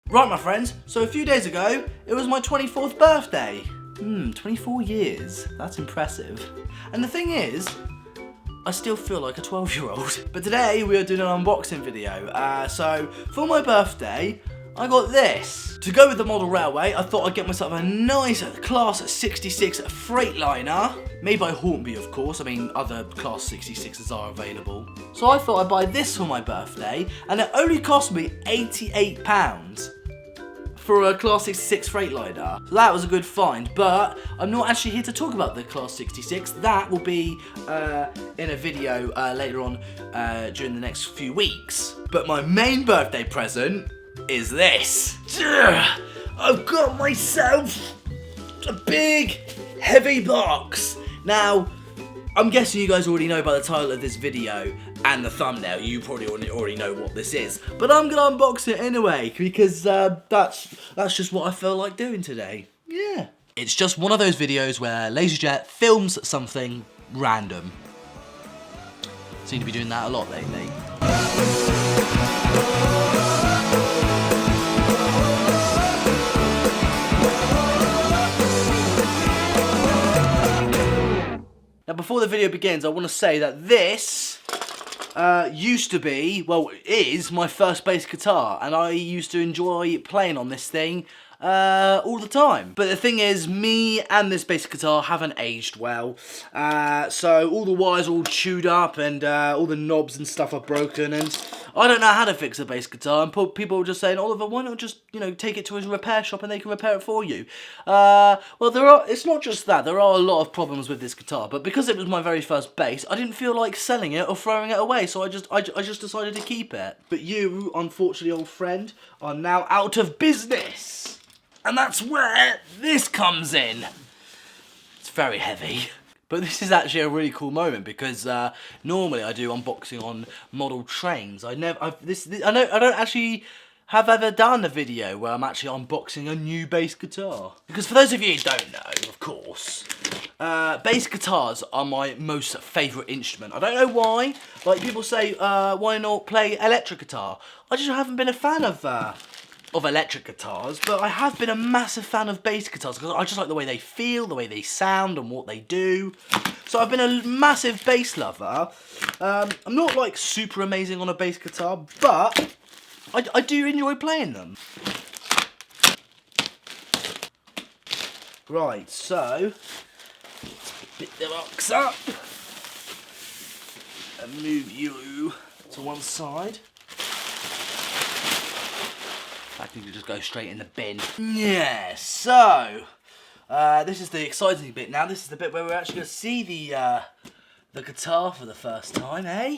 Right, my friends, so a few days ago, it was my 24th birthday. 24 years. That's impressive. And the thing is, I still feel like a 12-year-old. But today, we are doing an unboxing video. So, for my birthday, I got this. To go with the model railway, I thought I'd get myself a nice Class 66 Freightliner. Made by Hornby, of course. I mean, other Class 66s are available. So I thought I'd buy this for my birthday, and it only cost me £88 for a Class 66 Freightliner. So that was a good find, but I'm not actually here to talk about the Class 66. That will be in a video later on during the next few weeks. But my main birthday present is this. I've got myself a big, heavy box. Now, I'm guessing you guys already know by the title of this video and the thumbnail, you probably already know what this is. But I'm gonna unbox it anyway, because that's just what I feel like doing today. Yeah. It's just one of those videos where LaZeR films something random. Seem to be doing that a lot lately. Now, before the video begins, I want to say that this used to be, well, it is my first bass guitar, and I used to enjoy playing on this thing all the time. But the thing is, me and this bass guitar haven't aged well, so all the wires are all chewed up, and all the knobs and stuff are broken, and I don't know how to fix a bass guitar, and people are just saying, Oliver, why not just, take it to a repair shop and they can repair it for you? Well, it's not just that, there are a lot of problems with this guitar, but because it was my very first bass, I didn't feel like selling it or throwing it away, so I just decided to keep it. But you, unfortunately, old friend, are now out of business. And that's where this comes in. It's very heavy. But this is actually a really cool moment because normally I do unboxing on model trains. I don't actually have ever done a video where I'm actually unboxing a new bass guitar. Because for those of you who don't know, of course, bass guitars are my most favourite instrument. I don't know why. Like people say, why not play electric guitar? I just haven't been a fan of electric guitars, but I have been a massive fan of bass guitars because I just like the way they feel, the way they sound, and what they do. So I've been a massive bass lover. I'm not like super amazing on a bass guitar, but I do enjoy playing them. Right, so pick the box up and move you to one side. I think you just go straight in the bin. Yeah, so this is the exciting bit now. This is the bit where we're actually going to see the guitar for the first time, eh?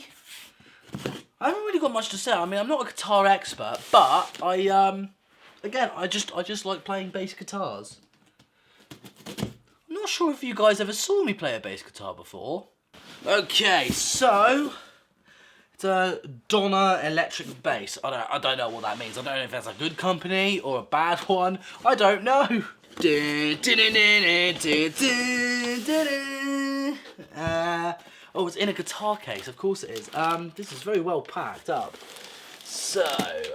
I haven't really got much to say. I mean, I'm not a guitar expert, but I just like playing bass guitars. I'm not sure if you guys ever saw me play a bass guitar before. Okay, so it's a Donna electric bass. I don't know what that means. I don't know if that's a good company or a bad one. I don't know. Oh, it's in a guitar case. Of course it is. This is very well packed up. So,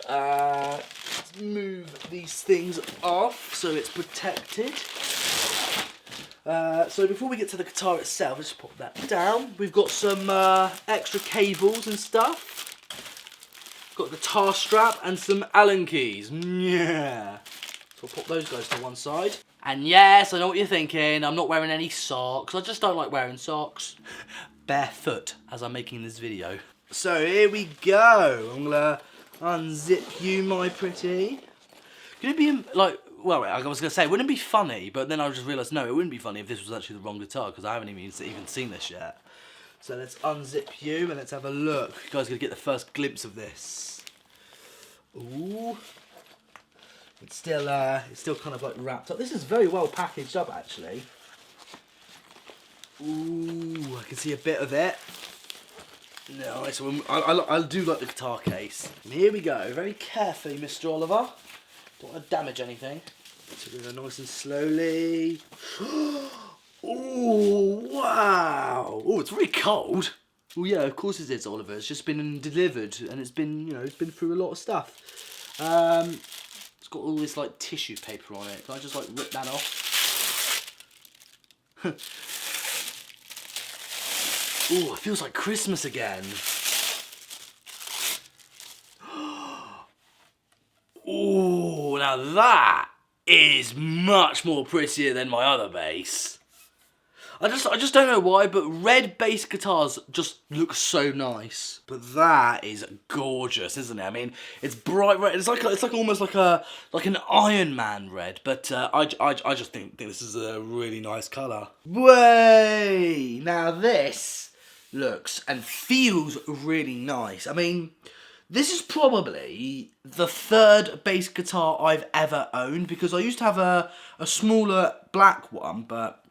let's move these things off so it's protected. So before we get to the guitar itself, let's pop that down. We've got some extra cables and stuff. Got a guitar strap and some Allen keys. Yeah. So I'll pop those guys to one side. And yes, I know what you're thinking. I'm not wearing any socks. I just don't like wearing socks. Barefoot as I'm making this video. So here we go. I'm gonna unzip you, my pretty. Could it be like? Well, I was going to say, wouldn't it be funny? But then I just realised, no, it wouldn't be funny if this was actually the wrong guitar, because I haven't even seen this yet. So let's unzip you and let's have a look. You guys are going to get the first glimpse of this. Ooh. It's still kind of like wrapped up. This is very well packaged up, actually. Ooh, I can see a bit of it. Nice. I do like the guitar case. And here we go. Very carefully, Mr. Oliver. Don't want to damage anything. So we're going nice and slowly. Oh, wow. Oh, it's very cold. Well, yeah, of course it is, Oliver. It's just been delivered, and it's been, it's been through a lot of stuff. It's got all this like tissue paper on it. Can I just like rip that off? Ooh, it feels like Christmas again. Ooh, now that is much more prettier than my other bass. I just don't know why, but red bass guitars just look so nice. But that is gorgeous, isn't it? I mean, it's bright red. It's like almost like an Iron Man red. But I just think this is a really nice colour. Way now this looks and feels really nice. I mean, this is probably the third bass guitar I've ever owned, because I used to have a smaller black one, but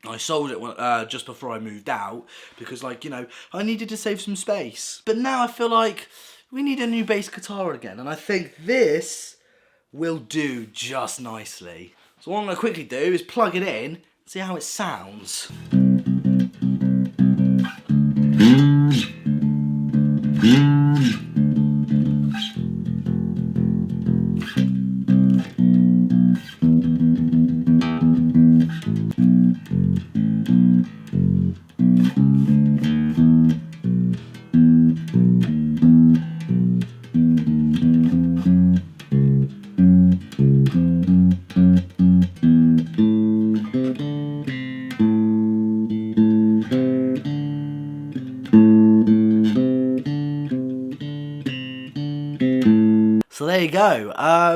I sold it just before I moved out because, like, you know, I needed to save some space. But now I feel like we need a new bass guitar again, and I think this will do just nicely. So what I'm going to quickly do is plug it in, see how it sounds. So there you go. I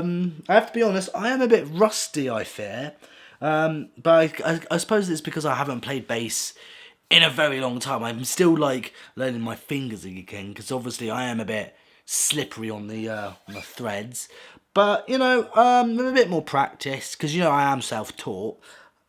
have to be honest, I am a bit rusty, I fear. But I suppose it's because I haven't played bass in a very long time. I'm still like learning my fingers again, because obviously I am a bit slippery on the threads. But, you know, with a bit more practice, because, you know, I am self-taught,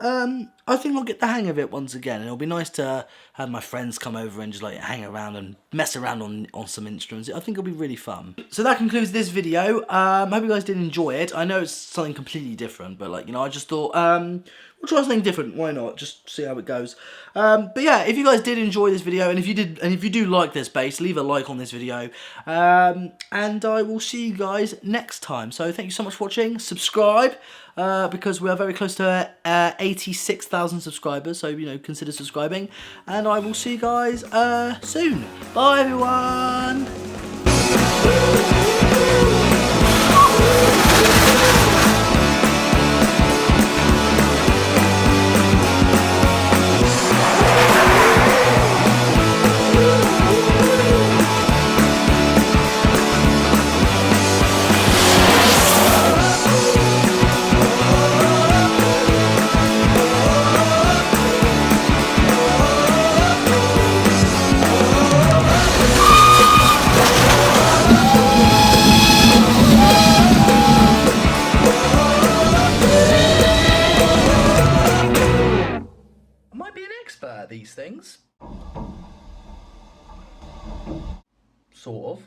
I think I'll get the hang of it once again. And it'll be nice to have my friends come over and just like hang around and mess around on some instruments. I think it'll be really fun. So that concludes this video. Hope you guys did enjoy it. I know it's something completely different, but like, you know, I just thought, we'll try something different. Why not? Just see how it goes. But yeah, if you guys did enjoy this video, and if you do like this bass, leave a like on this video. And I will see you guys next time. So thank you so much for watching. Subscribe, because we are very close to 86,000 subscribers. So, you know, consider subscribing. And I will see you guys soon. Bye, everyone. These things, sort of.